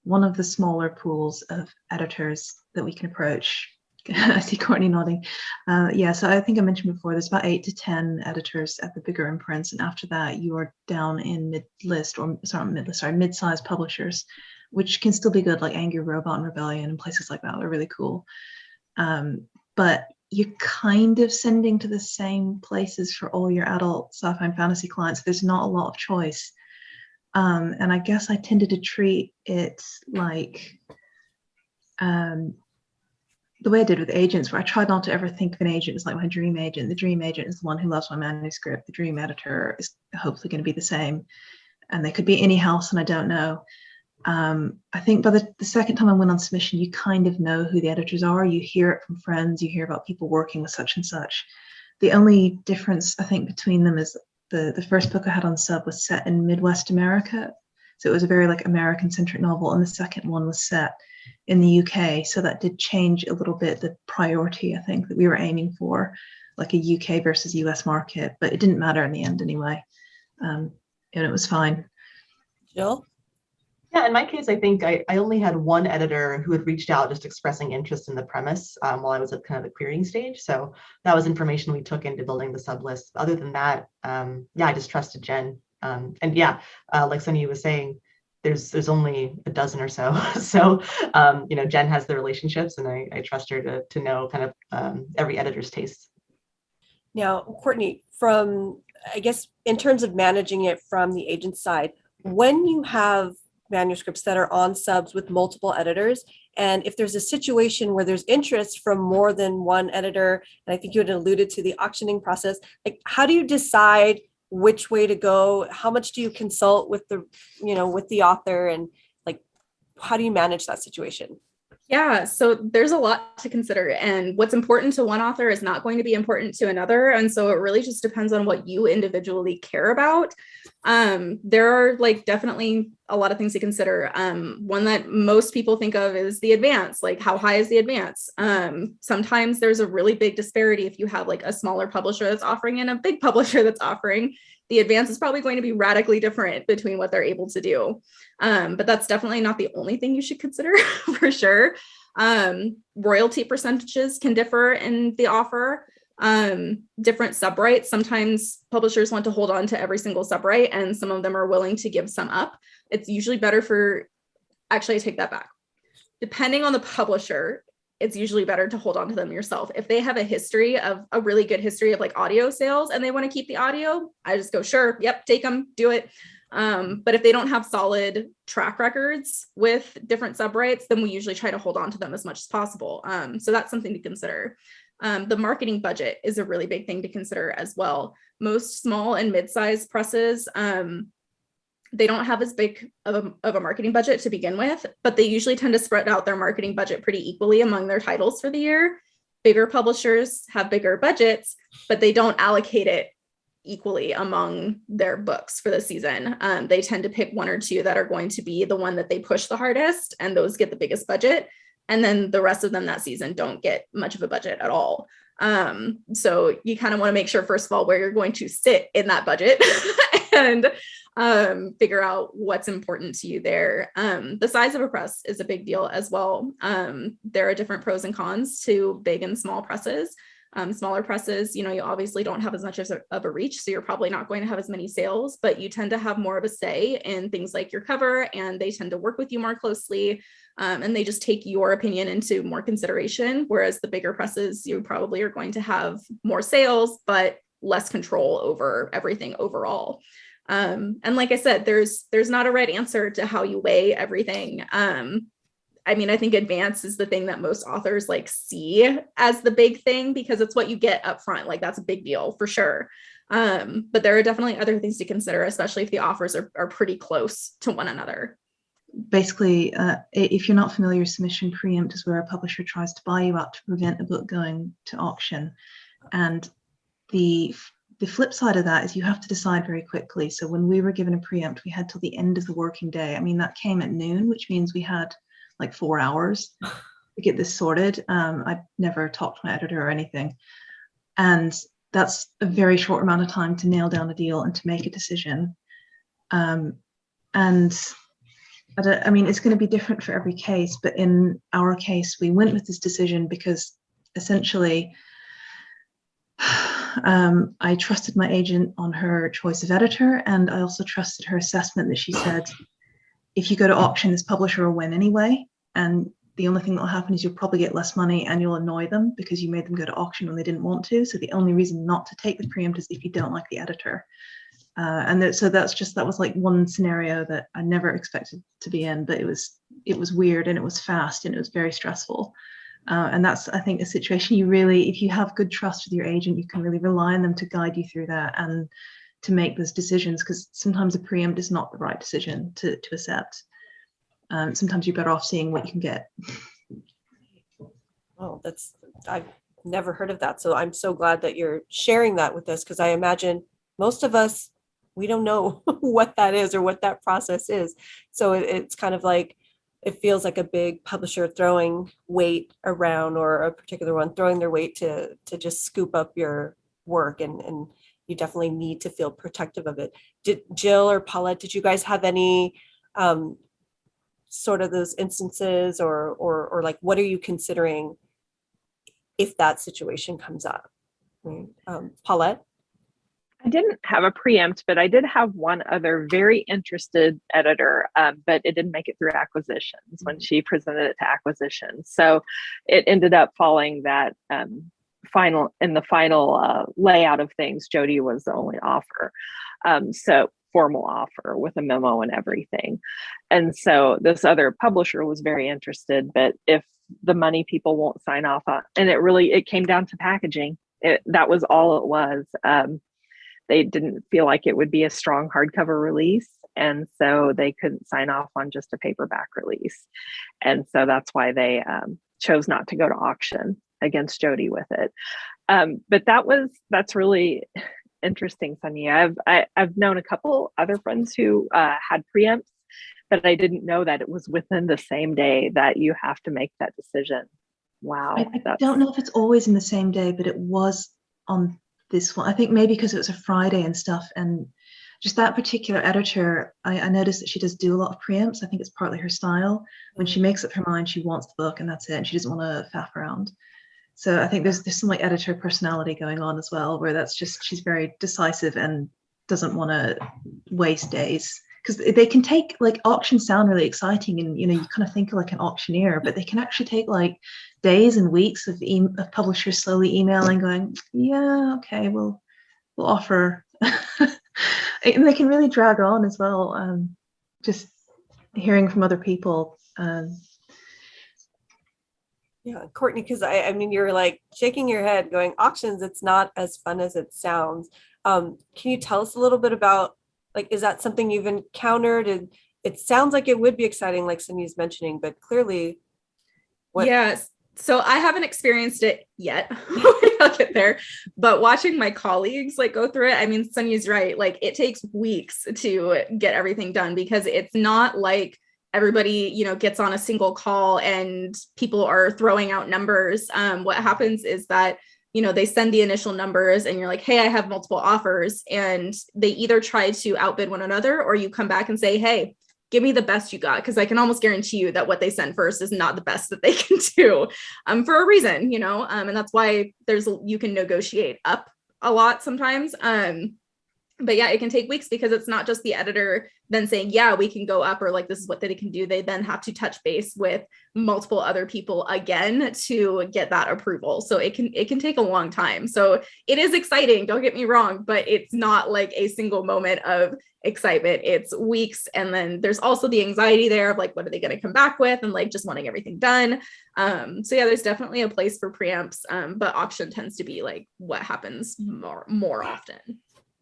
one of the smaller pools of editors that we can approach. I see Courtney nodding. So I think I mentioned before, there's about 8 to 10 editors at the bigger imprints, and after that, you are down in mid-sized publishers, which can still be good, like Angry Robot and Rebellion and places like that. They're really cool. But you're kind of sending to the same places for all your adult sci-fi and fantasy clients. There's not a lot of choice. And I guess I tended to treat it like the way I did with agents, where I tried not to ever think of an agent as like my dream agent. The dream agent is the one who loves my manuscript. The dream editor is hopefully going to be the same. And they could be any house, and I don't know. I think by the second time I went on submission, you kind of know who the editors are. You hear it from friends. You hear about people working with such and such. The only difference, I think, between them is the first book I had on sub was set in Midwest America. So it was a very like American-centric novel. And the second one was set in the UK. So that did change a little bit the priority, I think, that we were aiming for, like a UK versus US market. But it didn't matter in the end anyway. And it was fine. Jill? Yeah, in my case, I think I only had one editor who had reached out just expressing interest in the premise while I was at kind of the querying stage. So that was information we took into building the sub list. Other than that, yeah, I just trusted Jen. And yeah, like Sunyi was saying, there's only a dozen or so. So, you know, Jen has the relationships, and I trust her to know kind of every editor's tastes. Now, Courtney, from, I guess, in terms of managing it from the agent side, when you have manuscripts that are on subs with multiple editors, and if there's a situation where there's interest from more than one editor, and I think you had alluded to the auctioning process, like how do you decide which way to go? How much do you consult with the, you know, with the author, and like how do you manage that situation? Yeah, so there's a lot to consider, and what's important to one author is not going to be important to another. And so it really just depends on what you individually care about. There are like definitely a lot of things to consider. One that most people think of is the advance, like how high is the advance? Sometimes there's a really big disparity if you have like a smaller publisher that's offering and a big publisher that's offering. The advance is probably going to be radically different between what they're able to do. But that's definitely not the only thing you should consider for sure. Royalty percentages can differ in the offer. Different subrights. Sometimes publishers want to hold on to every single subright, and some of them are willing to give some up. It's usually better for, actually, I take that back. Depending on the publisher, it's usually better to hold on to them yourself. If they have a really good history of like audio sales and they want to keep the audio, I just go, sure, yep, take them, do it. But if they don't have solid track records with different subrights, then we usually try to hold on to them as much as possible. So that's something to consider. The marketing budget is a really big thing to consider as well. Most small and mid-sized presses, they don't have as big of a marketing budget to begin with, but they usually tend to spread out their marketing budget pretty equally among their titles for the year. Bigger publishers have bigger budgets, but they don't allocate it equally among their books for the season. They tend to pick one or two that are going to be the one that they push the hardest, and those get the biggest budget. And then the rest of them that season don't get much of a budget at all. So you kind of want to make sure, first of all, where you're going to sit in that budget and figure out what's important to you there. The size of a press is a big deal as well. There are different pros and cons to big and small presses. Smaller presses, you know, you obviously don't have as much of a reach, so you're probably not going to have as many sales, but you tend to have more of a say in things like your cover, and they tend to work with you more closely, and they just take your opinion into more consideration, whereas the bigger presses, you probably are going to have more sales, but less control over everything overall. And like I said, there's not a right answer to how you weigh everything. I mean, I think advance is the thing that most authors like see as the big thing because it's what you get up front. Like that's a big deal for sure. But there are definitely other things to consider, especially if the offers are pretty close to one another. Basically, if you're not familiar, submission preempt is where a publisher tries to buy you out to prevent a book going to auction. And the flip side of that is you have to decide very quickly. So when we were given a preempt, we had till the end of the working day. I mean, that came at noon, which means we had like 4 hours to get this sorted. I never talked to my editor or anything. And that's a very short amount of time to nail down a deal and to make a decision. And I mean, it's going to be different for every case, but in our case, we went with this decision because essentially I trusted my agent on her choice of editor, and I also trusted her assessment that she said, if you go to auction, this publisher will win anyway. And the only thing that will happen is you'll probably get less money and you'll annoy them because you made them go to auction when they didn't want to. So the only reason not to take the preempt is if you don't like the editor. So that was like one scenario that I never expected to be in, but it was weird and it was fast and it was very stressful. And that's, I think, a situation you really, if you have good trust with your agent, you can really rely on them to guide you through that and to make those decisions, because sometimes a preempt is not the right decision to accept. Sometimes you're better off seeing what you can get. Oh, I've never heard of that. So I'm so glad that you're sharing that with us, because I imagine most of us, we don't know what that is or what that process is. So it's kind of like, it feels like a big publisher throwing weight around, or a particular one throwing their weight to just scoop up your work. And you definitely need to feel protective of it. Jill or Paulette, did you guys have any sort of those instances, or like, what are you considering if that situation comes up? Paulette? I didn't have a preempt, but I did have one other very interested editor, but it didn't make it through acquisitions when she presented it to acquisitions. So it ended up falling that final layout of things, Jody was the only offer. So formal offer with a memo and everything. And so this other publisher was very interested, but if the money people won't sign off on, and it came down to packaging. That was all it was. They didn't feel like it would be a strong hardcover release. And so they couldn't sign off on just a paperback release. And so that's why they chose not to go to auction against Jody with it. But that's really interesting, Sunyi. I've known a couple other friends who had preempts, but I didn't know that it was within the same day that you have to make that decision. Wow. I don't know if it's always in the same day, but it was on this one. I think maybe because it was a Friday and stuff, and just that particular editor, I noticed that she does do a lot of preempts. I think it's partly her style. When she makes up her mind, she wants the book and that's it. And she doesn't want to faff around. So I think there's some like editor personality going on as well, where that's just, she's very decisive and doesn't want to waste days. Because they can take, like, auctions sound really exciting, and you kind of think of like an auctioneer, but they can actually take like days and weeks of publishers slowly emailing, going, yeah, okay, we'll offer. And they can really drag on as well. Just hearing from other people. Yeah, Courtney, because I mean, you're like shaking your head going, auctions, it's not as fun as it sounds. Can you tell us a little bit about, like, is that something you've encountered? And it sounds like it would be exciting, like Sunyi's mentioning, but clearly. Yes. So I haven't experienced it yet. I'll get there. But watching my colleagues like go through it, I mean, Sunyi's right. Like, it takes weeks to get everything done, because it's not like everybody, gets on a single call and people are throwing out numbers. What happens is that they send the initial numbers and you're like, hey, I have multiple offers. And they either try to outbid one another, or you come back and say, hey, give me the best you got. Because I can almost guarantee you that what they send first is not the best that they can do for a reason, and that's why you can negotiate up a lot sometimes. But yeah, it can take weeks, because it's not just the editor then saying, yeah, we can go up, or like, this is what they can do. They then have to touch base with multiple other people again to get that approval. So it can take a long time. So it is exciting, don't get me wrong, but it's not like a single moment of excitement. It's weeks. And then there's also the anxiety there of like, what are they going to come back with, and like just wanting everything done. So yeah, there's definitely a place for preempts, but auction tends to be like what happens more often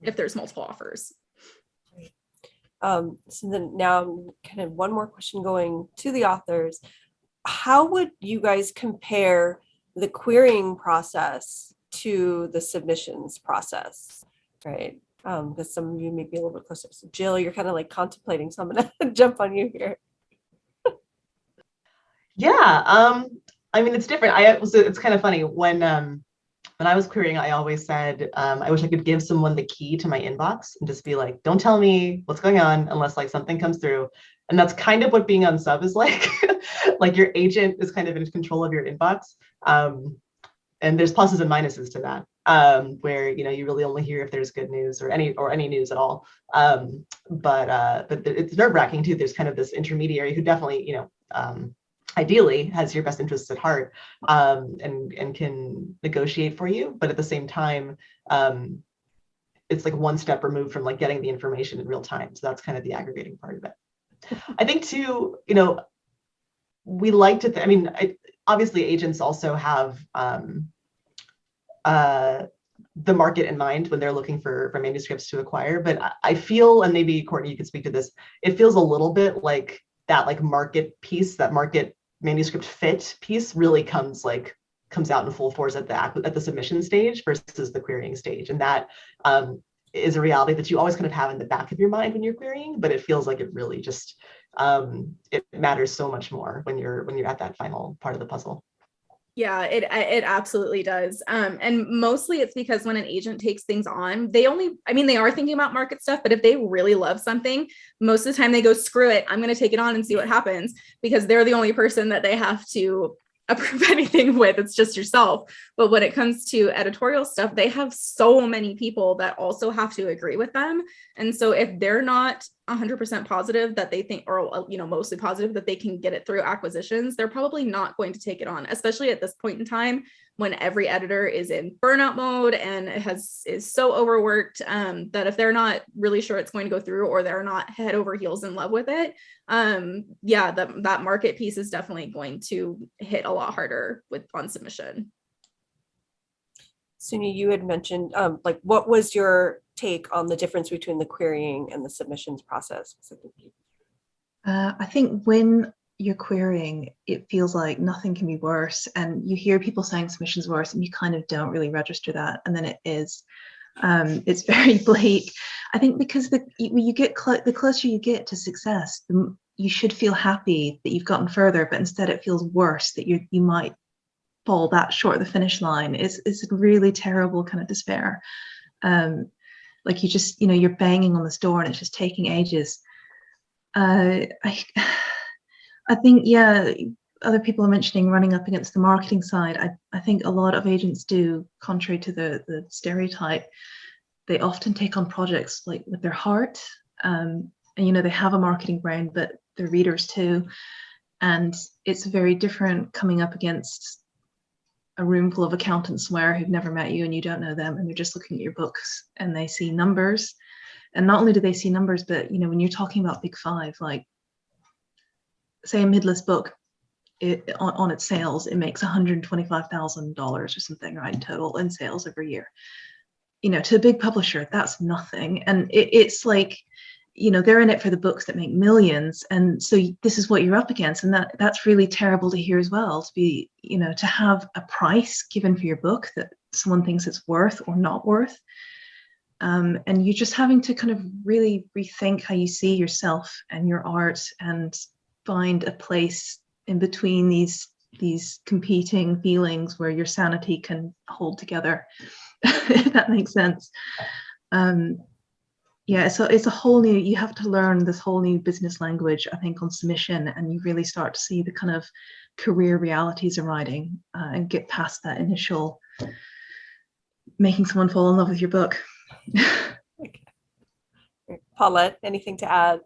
if there's multiple offers. So then now kind of one more question going to the authors. How would you guys compare the querying process to the submissions process, right? Because some of you may be a little bit closer. So Jill, you're kind of like contemplating, so I'm gonna jump on you here. Yeah, I mean, it's different. It's kind of funny when I was querying, I always said, I wish I could give someone the key to my inbox and just be like, don't tell me what's going on unless like something comes through. And that's kind of what being on sub is like. Like, your agent is kind of in control of your inbox. And there's pluses and minuses to that, where, you really only hear if there's good news or any news at all. But it's nerve-wracking too. There's kind of this intermediary who definitely, ideally has your best interests at heart, and can negotiate for you. But at the same time, it's like one step removed from like getting the information in real time. So that's kind of the aggregating part of it. I think too, we like to, obviously agents also have the market in mind when they're looking for manuscripts to acquire. But I feel, and maybe Courtney, you could speak to this, it feels a little bit like that like market piece, that market manuscript fit piece really comes out in full force at the submission stage versus the querying stage. And that is a reality that you always kind of have in the back of your mind when you're querying, but it feels like it really just, it matters so much more when you're at that final part of the puzzle. Yeah, it absolutely does. And mostly it's because when an agent takes things on, they are thinking about market stuff, but if they really love something, most of the time they go, screw it, I'm going to take it on and see what happens, because they're the only person that they have to approve anything with. It's just yourself. But when it comes to editorial stuff, they have so many people that also have to agree with them. And so if they're not 100% positive that they think, or mostly positive that they can get it through acquisitions, they're probably not going to take it on, especially at this point in time when every editor is in burnout mode and is so overworked, that if they're not really sure it's going to go through, or they're not head over heels in love with it, that market piece is definitely going to hit a lot harder on submission. Sunyi, you had mentioned, what was your take on the difference between the querying and the submissions process? I think when you're querying, it feels like nothing can be worse, and you hear people saying submission's worse, and you kind of don't really register that, and then it is. It's very bleak. I think because when you get the closer you get to success, you should feel happy that you've gotten further, but instead it feels worse that you might fall that short of the finish line. It's a really terrible kind of despair. Like you just, you're banging on this door and it's just taking ages. I think, other people are mentioning running up against the marketing side. I think a lot of agents do, contrary to the stereotype, they often take on projects like with their heart. And, they have a marketing brain, but they're readers too. And it's very different coming up against a room full of accountants somewhere who've never met you and you don't know them, and they're just looking at your books and they see numbers. And not only do they see numbers, but when you're talking about big five, like say a midlist book, on its sales, it makes $125,000 or something, right, total in sales every year. To a big publisher, that's nothing. And it's like, they're in it for the books that make millions. And so this is what you're up against. And that's really terrible to hear as well, to be, to have a price given for your book that someone thinks it's worth or not worth. And you're just having to kind of really rethink how you see yourself and your art, and find a place in between these competing feelings where your sanity can hold together, if that makes sense. So it's a whole new, you have to learn this whole new business language, I think, on submission, and you really start to see the kind of career realities of writing, and get past that initial making someone fall in love with your book. Okay. Paulette, anything to add?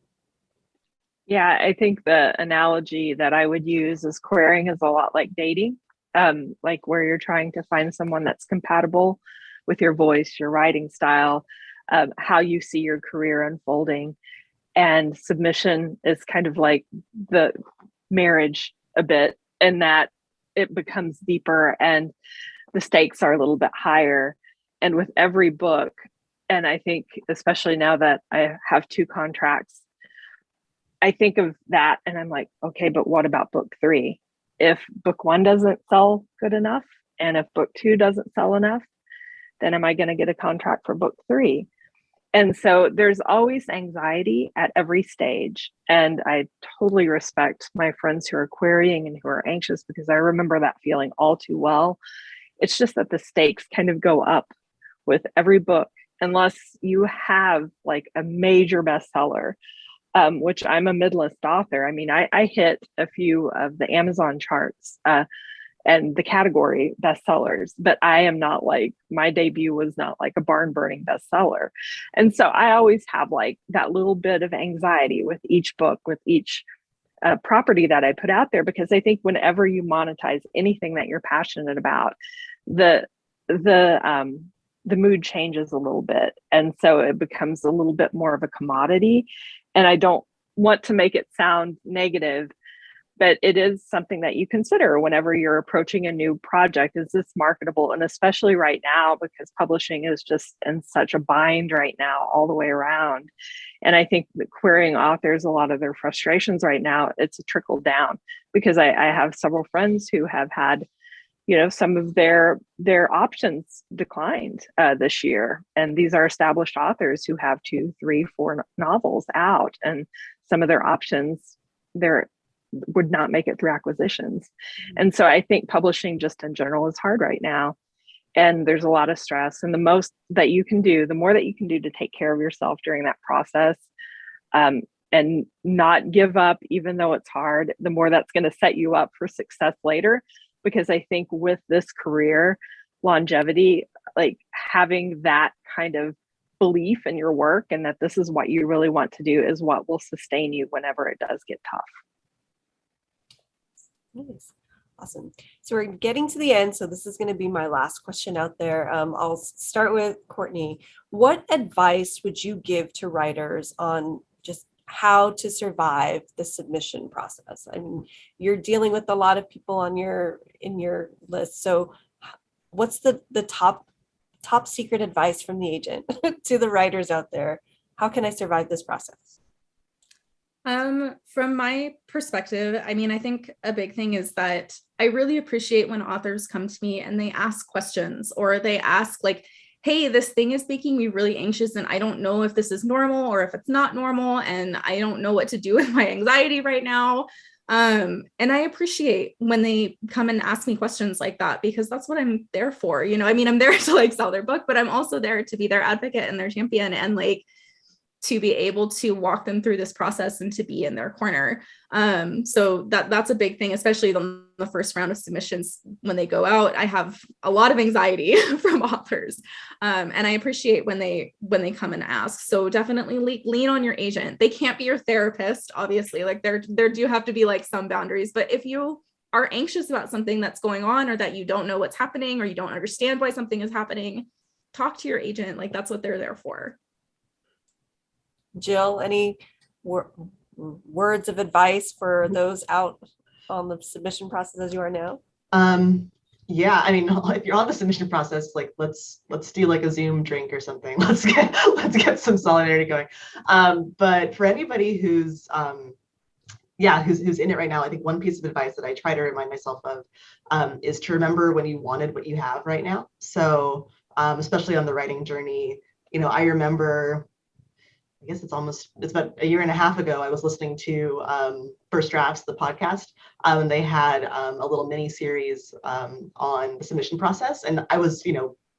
Yeah, I think the analogy that I would use is querying is a lot like dating, like where you're trying to find someone that's compatible with your voice, your writing style, how you see your career unfolding. And submission is kind of like the marriage a bit, in that it becomes deeper and the stakes are a little bit higher. And with every book, and I think especially now that I have 2 contracts, I think of that and I'm like, okay, but what about book 3? If book 1 doesn't sell good enough, and if book 2 doesn't sell enough, then am I going to get a contract for book 3? And so there's always anxiety at every stage. And I totally respect my friends who are querying and who are anxious, because I remember that feeling all too well. It's just that the stakes kind of go up with every book, unless you have like a major bestseller. Which I'm a midlist author. I mean, I hit a few of the Amazon charts and the category bestsellers, but I am not like, my debut was not like a barn burning bestseller. And so I always have like that little bit of anxiety with each book, with each property that I put out there, because I think whenever you monetize anything that you're passionate about, the mood changes a little bit. And so it becomes a little bit more of a commodity. And I don't want to make it sound negative, but it is something that you consider whenever you're approaching a new project. Is this marketable? And especially right now, because publishing is just in such a bind right now, all the way around. And I think that querying authors, a lot of their frustrations right now, it's a trickle down, because I have several friends who have had, some of their options declined this year. And these are established authors who have 2, 3, 4 novels out, and some of their options would not make it through acquisitions. And so I think publishing just in general is hard right now. And there's a lot of stress. And the more that you can do to take care of yourself during that process, and not give up, even though it's hard, the more that's going to set you up for success later. Because I think with this career longevity, like having that kind of belief in your work and that this is what you really want to do is what will sustain you whenever it does get tough. Nice. Awesome. So we're getting to the end. So this is going to be my last question out there. I'll start with Courtney. What advice would you give to writers on just how to survive the submission process? I mean, you're dealing with a lot of people in your list. So what's the top secret advice from the agent to the writers out there? How can I survive this process? From my perspective, I mean, I think a big thing is that I really appreciate when authors come to me and they ask questions, or they ask like, hey, this thing is making me really anxious and I don't know if this is normal or if it's not normal, and I don't know what to do with my anxiety right now. And I appreciate when they come and ask me questions like that, because that's what I'm there for. I mean, I'm there to like sell their book, but I'm also there to be their advocate and their champion, and like to be able to walk them through this process and to be in their corner. So that's a big thing, especially the first round of submissions. When they go out, I have a lot of anxiety from authors. And I appreciate when they come and ask. So definitely lean on your agent. They can't be your therapist, obviously. Like there do have to be like some boundaries, but if you are anxious about something that's going on, or that you don't know what's happening, or you don't understand why something is happening, talk to your agent. Like that's what they're there for. Jill, any words of advice for those out on the submission process as you are now? Yeah, I mean, if you're on the submission process, like let's do like a Zoom drink or something. Let's get some solidarity going. But for anybody who's in it right now, I think one piece of advice that I try to remind myself of is to remember when you wanted what you have right now. So especially on the writing journey, I remember, I guess it's about a year and a half ago, I was listening to First Drafts, the podcast, and they had a little mini series on the submission process. And I was,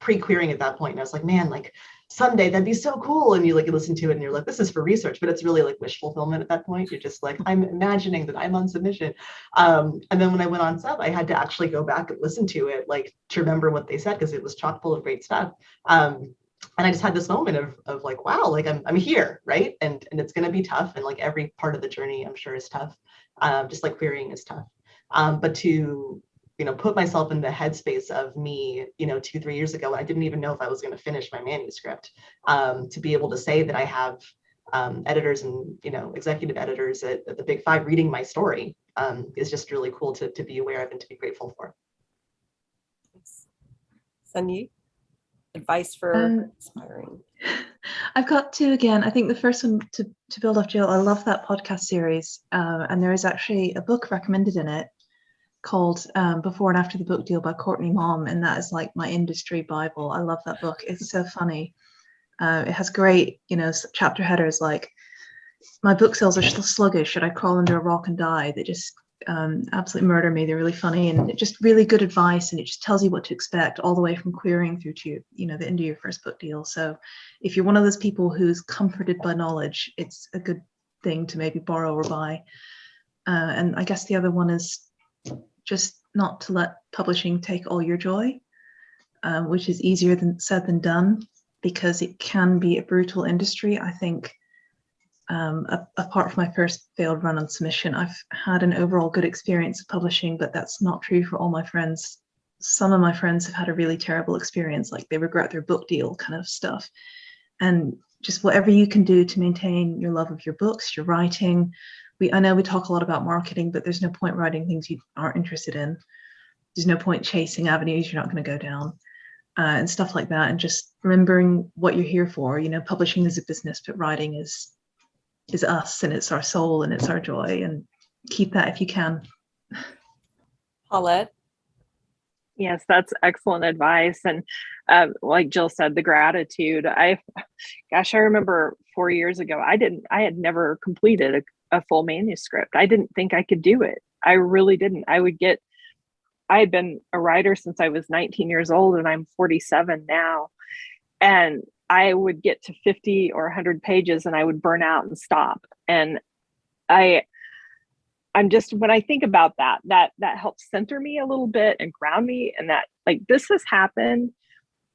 pre-querying at that point. And I was like, man, like someday that'd be so cool. And you listen to it and you're like, this is for research, but it's really like wish fulfillment at that point. You're just like, I'm imagining that I'm on submission. And then when I went on sub, I had to actually go back and listen to it, like to remember what they said, because it was chock full of great stuff. And I just had this moment of like, wow, like I'm here, right? And it's going to be tough. And like every part of the journey, I'm sure is tough. Just like querying is tough. But to, put myself in the headspace of me, 2-3 years ago, when I didn't even know if I was going to finish my manuscript, to be able to say that I have editors and, executive editors at the Big Five reading my story is just really cool to be aware of and to be grateful for. Sunyi? Advice for aspiring? I've got two again. I think the first one to build off Jill, I love that podcast series. And there is actually a book recommended in it called Before and After the Book Deal by Courtney Mom. And that is like my industry Bible. I love that book. It's so funny. It has great, chapter headers like, my book sales are sluggish. Should I crawl under a rock and die? They just absolutely murder me. They're really funny and just really good advice, and it just tells you what to expect all the way from querying through to the end of your first book deal. So if you're one of those people who's comforted by knowledge, it's a good thing to maybe borrow or buy. And I guess the other one is just not to let publishing take all your joy, which is easier said than done, because it can be a brutal industry. I think apart from my first failed run on submission, I've had an overall good experience of publishing, but that's not true for all my friends. Some of my friends have had a really terrible experience, like they regret their book deal kind of stuff. And just whatever you can do to maintain your love of your books, your writing. I know we talk a lot about marketing, but there's no point writing things you aren't interested in. There's no point chasing avenues you're not going to go down, and stuff like that. And just remembering what you're here for. You know, publishing is a business, but writing is us, and it's our soul, and it's our joy. And keep that if you can. Paulette? Yes, that's excellent advice. And like Jill said, the gratitude. I remember 4 years ago, I had never completed a full manuscript. I didn't think I could do it. I really didn't. I had been a writer since I was 19 years old, and I'm 47 now. And I would get to 50 or 100 pages and I would burn out and stop. And I'm just, when I think about that helps center me a little bit and ground me, and that, like, this has happened.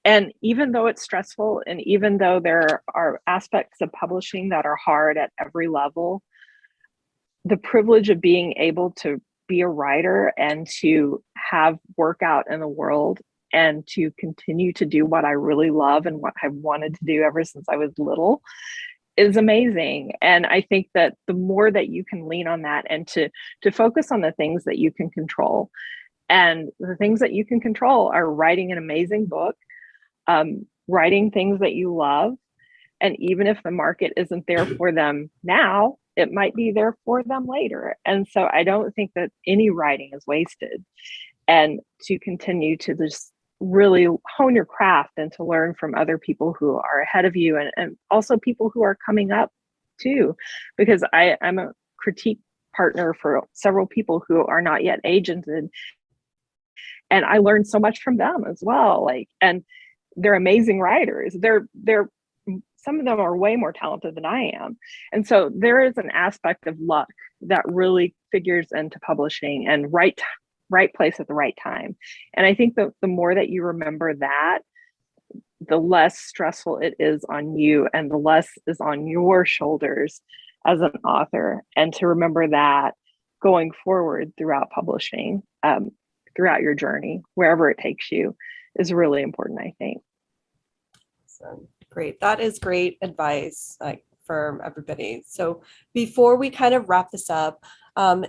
And even though it's stressful, and even though there are aspects of publishing that are hard at every level, the privilege of being able to be a writer and to have work out in the world and to continue to do what I really love and what I've wanted to do ever since I was little is amazing. And I think that the more that you can lean on that and to focus on the things that you can control, and the things that you can control are writing an amazing book, writing things that you love. And even if the market isn't there for them now, it might be there for them later. And so I don't think that any writing is wasted. And to continue to just really hone your craft and to learn from other people who are ahead of you, and also people who are coming up too, because I'm a critique partner for several people who are not yet agented. And I learned so much from them as well. And they're amazing writers. They're some of them are way more talented than I am. And so there is an aspect of luck that really figures into publishing, and right place at the right time. And I think that the more that you remember that, the less stressful it is on you, and the less is on your shoulders as an author. And to remember that going forward throughout publishing, throughout your journey, wherever it takes you, is really important, I think. So, great. That is great advice, like, for everybody. So before we kind of wrap this up,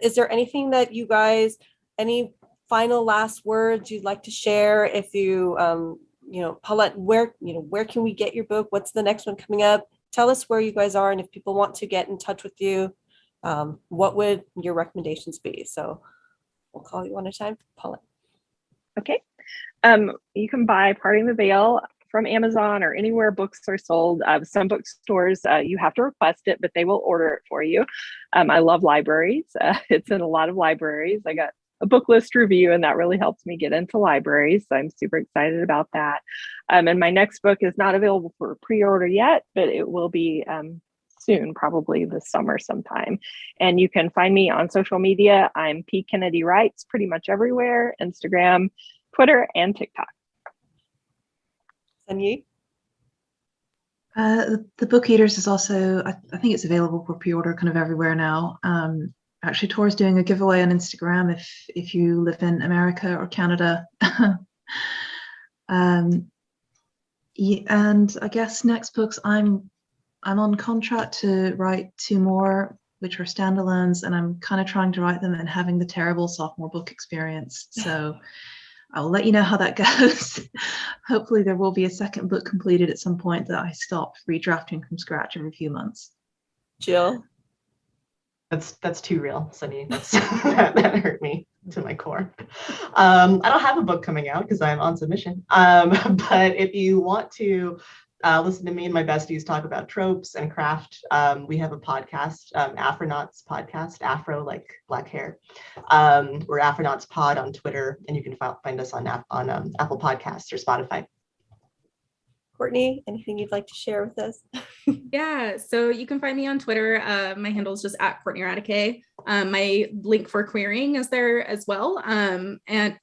is there anything that you guys, any final last words you'd like to share? If you, Paulette, where can we get your book? What's the next one coming up? Tell us where you guys are, and if people want to get in touch with you, what would your recommendations be? So we'll call you one at a time. Paulette. Okay. You can buy Parting the Veil from Amazon or anywhere books are sold. Some bookstores, you have to request it, but they will order it for you. I love libraries. It's in a lot of libraries. I got a book list review, and that really helps me get into libraries. So I'm super excited about that. And my next book is not available for pre-order yet, but it will be soon, probably this summer sometime. And you can find me on social media. I'm P. Kennedy Writes pretty much everywhere: Instagram, Twitter, and TikTok. Sunyi? The Book Eaters is also, I think it's available for pre-order kind of everywhere now. Actually, Tor's doing a giveaway on Instagram if you live in America or Canada. And I guess next books, I'm on contract to write 2 more, which are standalones, and I'm kind of trying to write them and having the terrible sophomore book experience. So I'll let you know how that goes. Hopefully there will be a second book completed at some point that I stop redrafting from scratch every few months. Jill? That's too real, Sunny. That hurt me to my core. I don't have a book coming out because I'm on submission. But if you want to listen to me and my besties talk about tropes and craft, we have a podcast, Afronauts podcast, Afro like black hair. We're Afronauts Pod on Twitter, and you can find us on Apple Podcasts or Spotify. Courtney, anything you'd like to share with us? Yeah, so you can find me on Twitter. My handle is just at Courtney Radeke. My link for querying is there as well.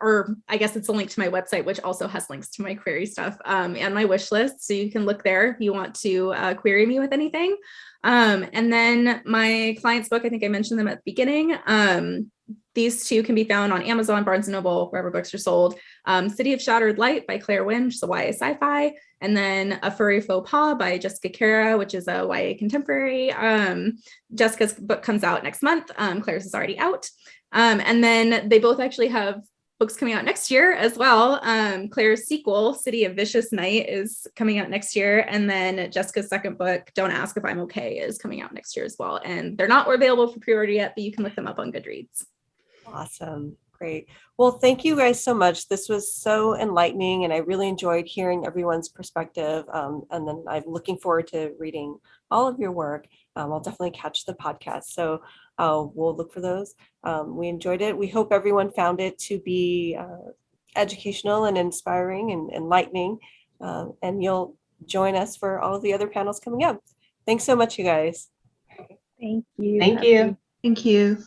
Or I guess it's a link to my website, which also has links to my query stuff and my wish list. So you can look there if you want to query me with anything. And then my client's book, I think I mentioned them at the beginning. These two can be found on Amazon, Barnes & Noble, wherever books are sold. City of Shattered Light by Claire Wynn, which is a YA sci-fi. And then A Furry Faux Pas by Jessica Kara, which is a YA contemporary. Jessica's book comes out next month. Claire's is already out. And then they both actually have books coming out next year as well. Claire's sequel, City of Vicious Night, is coming out next year. And then Jessica's second book, Don't Ask If I'm Okay, is coming out next year as well. And they're not available for pre-order yet, but you can look them up on Goodreads. Awesome. Great. Well, thank you guys so much. This was so enlightening, and I really enjoyed hearing everyone's perspective. And then I'm looking forward to reading all of your work. I'll definitely catch the podcast. So we'll look for those. We enjoyed it. We hope everyone found it to be educational and inspiring and enlightening. And you'll join us for all of the other panels coming up. Thanks so much, you guys. Thank you. Thank you. Thank you.